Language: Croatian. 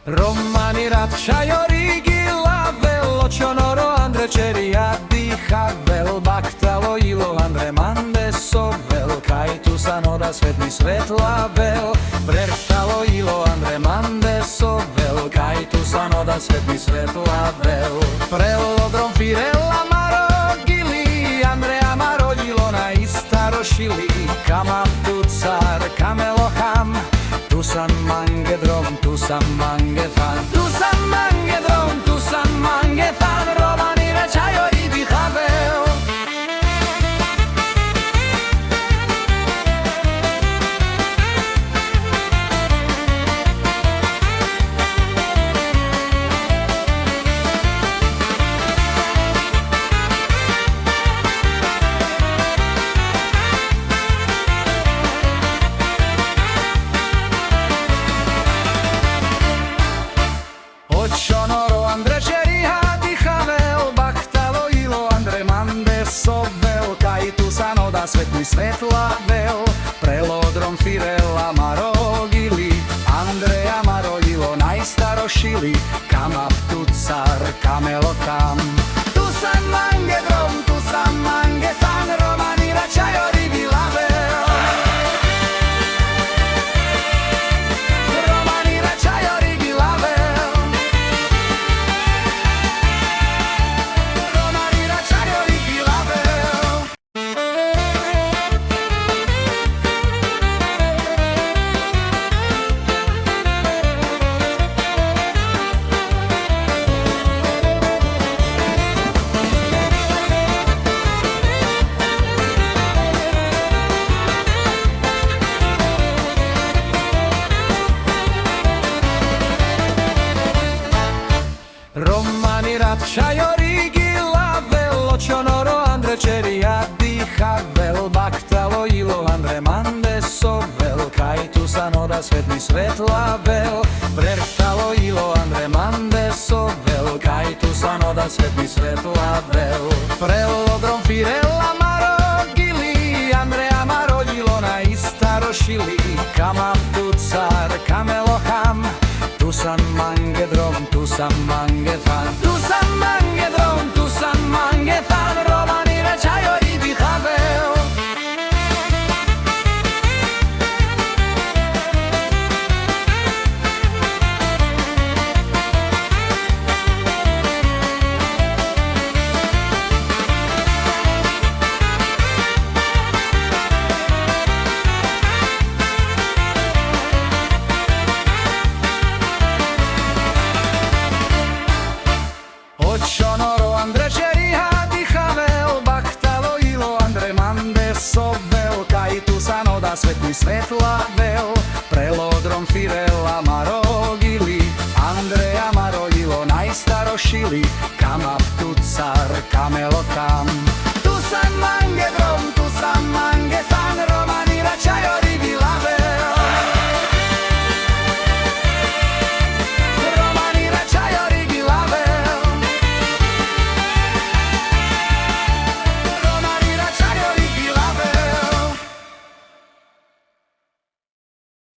Romani Ratchaio Rigila Vello Chonoro Andre Ceriadi Havel Baktalo Ilo Andre Mande Sovel Kaitu Sanoda Svetni Svetlavel Breštalo Ilo Andre Mande Sovel Kaitu Sanoda Svetni Svetlavel Prelodrom Firela Marogili Andrea Marodilo na Istarošili Kama Tucar Kameloham Tusan Mangedrom, Tusan Mangethan Tusan Mangedrom, Tusan Mangethan Romani Ratchaio Rigihavel Chonoro Andre Cerihadi Havel Baktalo Ilo Andre Mande Sovel Kaitu Sanoda Svetni Svetlavel Prelodrom Firela Marogili Andrea Marogilo Najstarošili Kama Tucar Kamelotam Tusan Mangedrom, Tusan Mangethan Romani Ratchaio Rigihavel Romani Ratchaio Rigila Vello Chonoro Andre Ceriadi Havel Baktalo Ilo Andre Mande Sovel Kaitu Sanoda Svetni Svetlavel Breštalo Ilo Andre Mande Sovel Kaitu Sanoda Svetni Svetlavel Prelodrom Firela Marogili Andrea Marodilo na Istarošili Kama Tucar Kameloham Tusan Mangedrom, Tusan Mangethan Tusan Mangedrom, Tusan Mangethan Romani Ratchaio Rigihavel Chonoro Andre Cerihadi Havel Baktalo Ilo Andre Mande Sovel Kaitu Sanoda Svetni Svetlavel